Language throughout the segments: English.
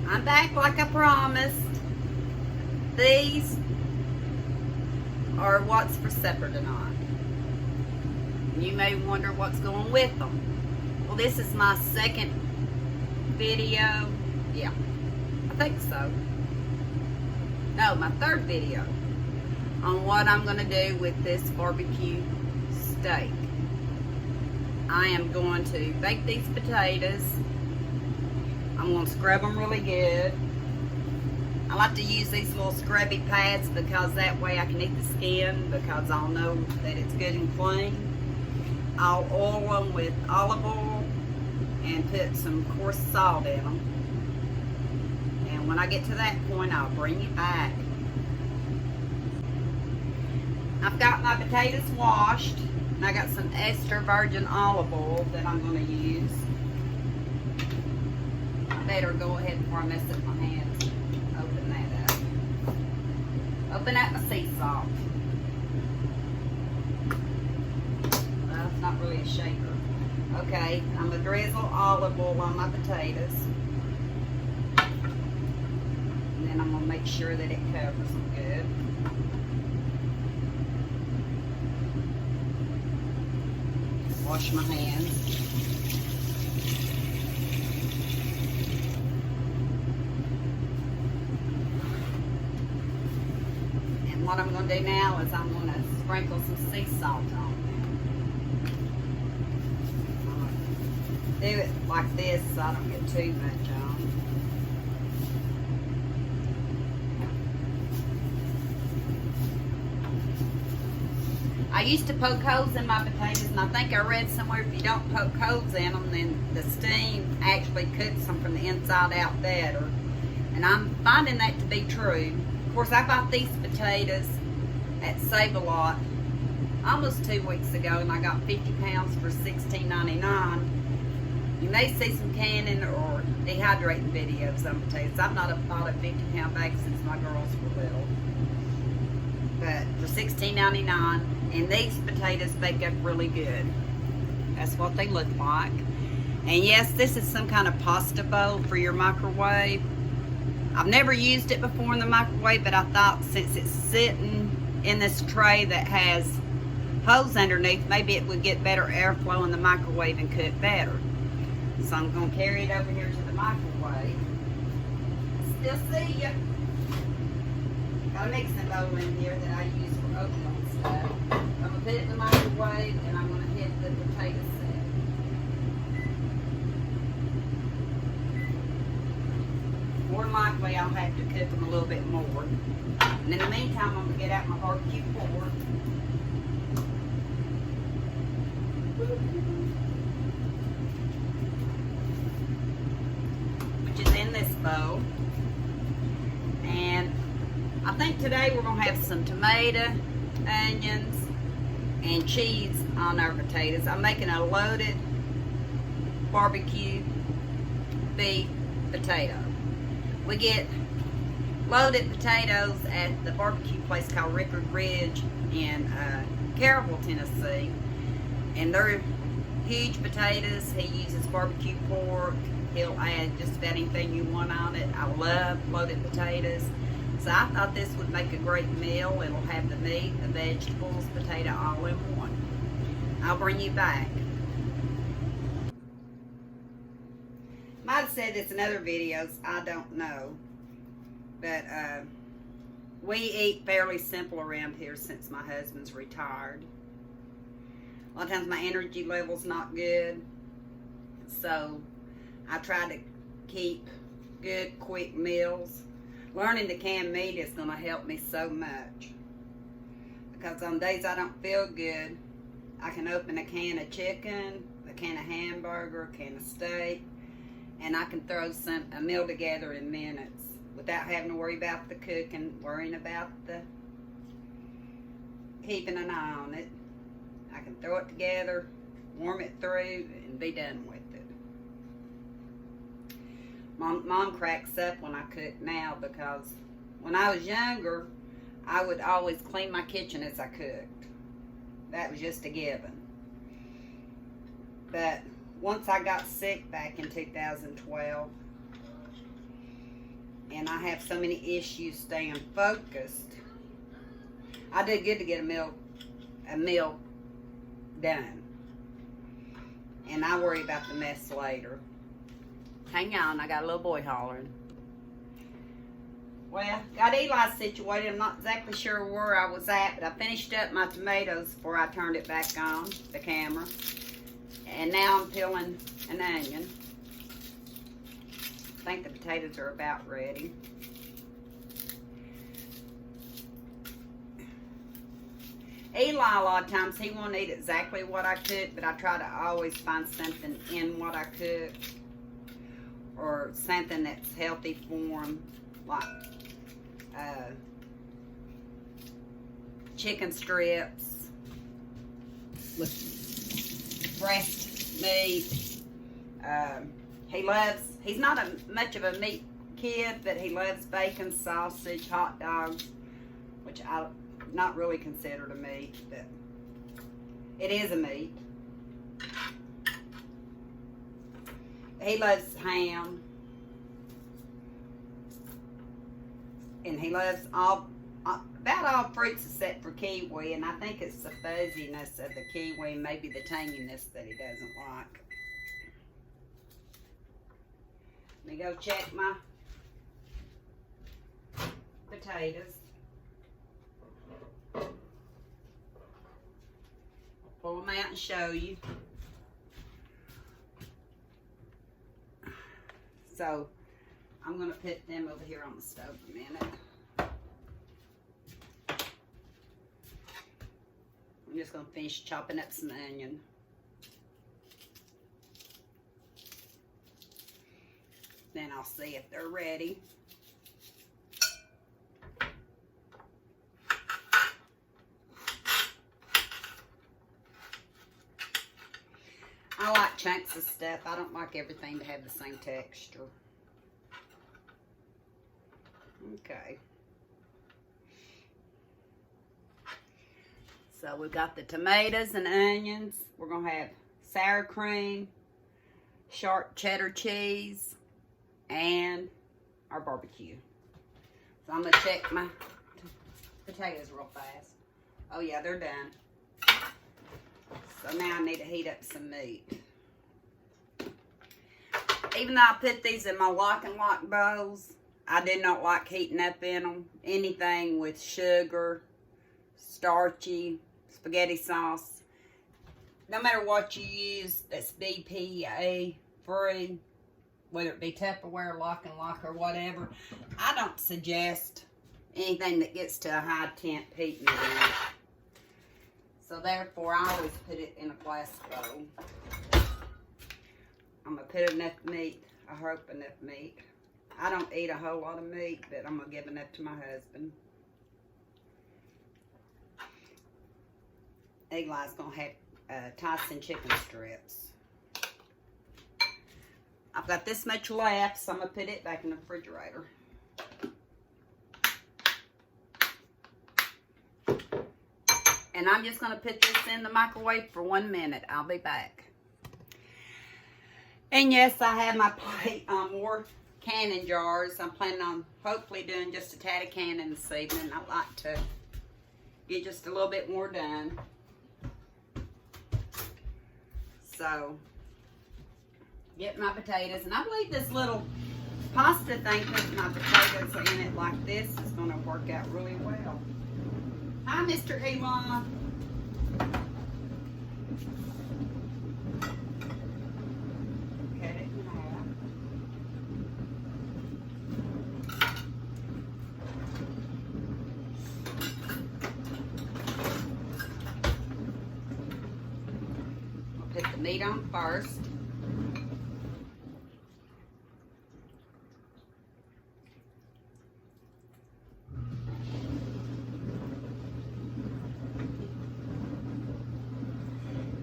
I'm back like I promised. These are what's for supper tonight. You may wonder what's going with them. Well, this is my second video. Yeah, I think so. No, my third video on what I'm going to do with this barbecue steak. I am going to bake these potatoes. I'm going to scrub them really good. I like to use these little scrubby pads because that way I can eat the skin, because I'll know that it's good and clean. I'll oil them with olive oil and put some coarse salt in them. And when I get to that point, I'll bring it back. I've got my potatoes washed, and I got some extra virgin olive oil that I'm going to use. I better go ahead before I mess up my hands. Open that up. Open up my sea salt. Well, it's not really a shaker. Okay, I'm going to drizzle olive oil on my potatoes. And then I'm going to make sure that it covers them good. Wash my hands. And what I'm going to do now is I'm going to sprinkle some sea salt on there. Do it like this so I don't get too much on. I used to poke holes in my potatoes, and I think I read somewhere if you don't poke holes in them, then the steam actually cooks them from the inside out better. And I'm finding that to be true. Of course, I bought these potatoes at Save-A-Lot almost 2 weeks ago, and I got 50 pounds for $16.99. You may see some canning or dehydrating videos on potatoes. I've not bought a 50-pound bag since my girls were little. But for $16.99, and these potatoes bake up really good. That's what they look like. And yes, this is some kind of pasta bowl for your microwave. I've never used it before in the microwave, but I thought since it's sitting in this tray that has holes underneath, maybe it would get better airflow in the microwave and cook better. So I'm going to carry it over here to the microwave. Still see ya. Got a mixing bowl in here that I use for oatmeal and stuff. I'm going to put it in the microwave, and I'm going to hit the potato set. More than likely, I'll have to cook them a little bit more. And in the meantime, I'm going to get out my barbecue pork. Which is in this bowl. And I think today we're going to have some tomato, onions, and cheese on our potatoes. I'm making a loaded barbecue beef potato. We get loaded potatoes at the barbecue place called Rickard Ridge in Carrollville, Tennessee. And they're huge potatoes. He uses barbecue pork. He'll add just about anything you want on it. I love loaded potatoes. So I thought this would make a great meal. It'll have the meat, the vegetables, potato all in one. I'll bring you back. Might have said this in other videos, I don't know. But we eat fairly simple around here since my husband's retired. A lot of times my energy level's not good. So I try to keep good, quick meals. Learning to can meat is going to help me so much. Because on days I don't feel good, I can open a can of chicken, a can of hamburger, a can of steak, and I can throw a meal together in minutes without having to worry about the cooking, worrying about the keeping an eye on it. I can throw it together, warm it through, and be done with it. Mom cracks up when I cook now, because when I was younger, I would always clean my kitchen as I cooked. That was just a given. But once I got sick back in 2012, and I have so many issues staying focused. I do good to get a meal done, and I worry about the mess later. Hang on, I got a little boy hollering. Well, got Eli situated. I'm not exactly sure where I was at, but I finished up my tomatoes before I turned it back on, the camera. And now I'm peeling an onion. I think the potatoes are about ready. Eli, a lot of times, he won't eat exactly what I cook, but I try to always find something in what I cook, or something that's healthy for him, like chicken strips with breast meat. He's not much of a meat kid, but he loves bacon, sausage, hot dogs, which I not really considered a meat, but it is a meat. He loves ham, and he loves about all fruits except for kiwi, and I think it's the fuzziness of the kiwi and maybe the tanginess that he doesn't like. Let me go check my potatoes. Pull them out and show you. So I'm going to put them over here on the stove a minute. I'm just going to finish chopping up some onion. Then I'll see if they're ready. I like chunks of stuff. I don't like everything to have the same texture. Okay. So we've got the tomatoes and onions. We're going to have sour cream, sharp cheddar cheese, and our barbecue. So I'm going to check my potatoes real fast. Oh yeah, they're done. So now I need to heat up some meat. Even though I put these in my lock and lock bowls, I do not like heating up in them anything with sugar, starchy, spaghetti sauce. No matter what you use that's BPA free, whether it be Tupperware, lock and lock, or whatever, I don't suggest anything that gets to a high temp heating it in. So therefore, I always put it in a glass bowl. I'm going to put enough meat, I hope enough meat. I don't eat a whole lot of meat, but I'm going to give enough to my husband. Eli's going to have Tyson chicken strips. I've got this much left, so I'm going to put it back in the refrigerator. And I'm just going to put this in the microwave for 1 minute. I'll be back. And yes, I have my plate on more canning jars. I'm planning on hopefully doing just a tad of canning this evening. I like to get just a little bit more done. So, get my potatoes. And I believe this little pasta thing, putting my potatoes in it like this, is going to work out really well. Hi, Mr. Eli. Cut it in half. I'll put the meat on first.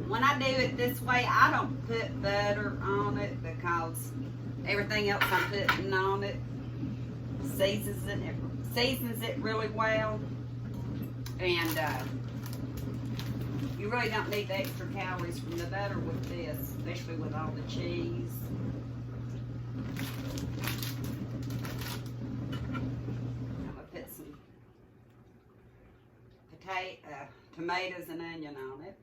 When I do it this way, I don't put butter on it because everything else I'm putting on it seasons it really well. And you really don't need the extra calories from the butter with this, especially with all the cheese. tomatoes and onion on it.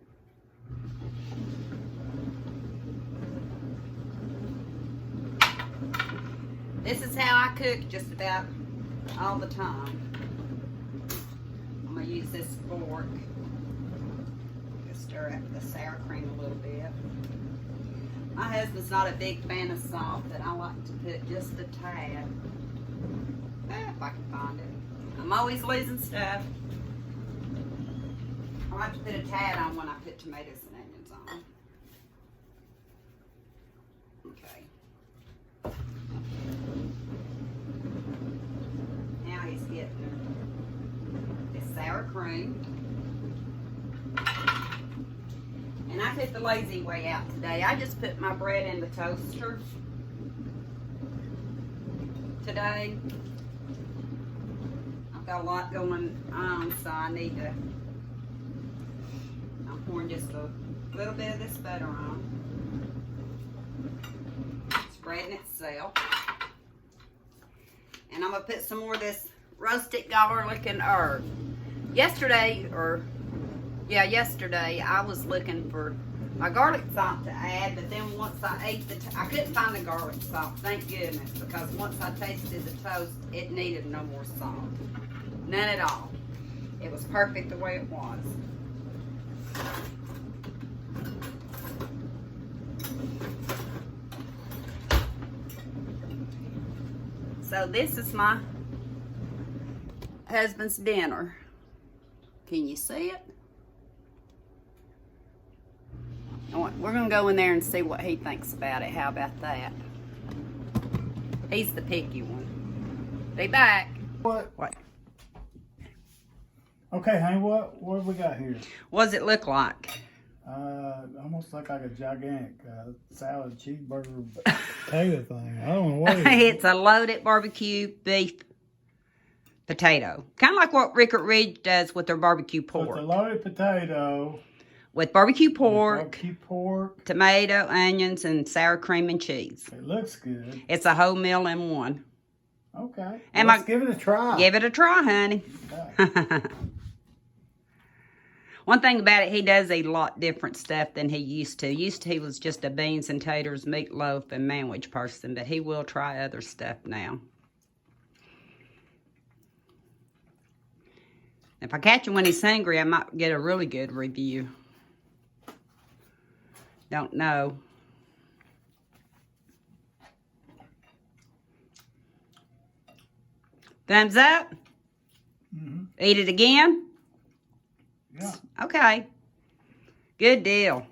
This is how I cook just about all the time. I'm going to use this fork to stir up the sour cream a little bit. My husband's not a big fan of salt, but I like to put just a tad. If I can find it. I'm always losing stuff. I like to put a tad on when I put tomatoes and onions on. Okay. Now he's getting this sour cream. And I took the lazy way out today. I just put my bread in the toaster today. I've got a lot going on, so I need to, I'm pouring just a little bit of this butter on. Spreading itself. And I'm going to put some more of this roasted garlic and herb. Yesterday, I was looking for my garlic salt to add, but then once I ate I couldn't find the garlic salt, thank goodness, because once I tasted the toast, it needed no more salt. None at all. It was perfect the way it was. So this is my husband's dinner. Can you see it? We're going to go in there and see what he thinks about it. How about that? He's the picky one. Be back. What? What? Okay, honey, what have we got here? What does it look like? Almost like a gigantic salad cheeseburger potato thing. I don't know what it is. It's a loaded barbecue beef potato. Kind of like what Rickard Ridge does with their barbecue pork. So it's a loaded potato. With barbecue pork, pork, tomato, onions, and sour cream and cheese. It looks good. It's a whole meal in one. Okay. And let's give it a try. Give it a try, honey. Okay. One thing about it, he does eat a lot different stuff than he used to. He was just a beans and taters, meatloaf, and manwich person, but he will try other stuff now. If I catch him when he's hungry, I might get a really good review. Don't know. Thumbs up? Mm-hmm. Eat it again? Yeah. Okay. Good deal.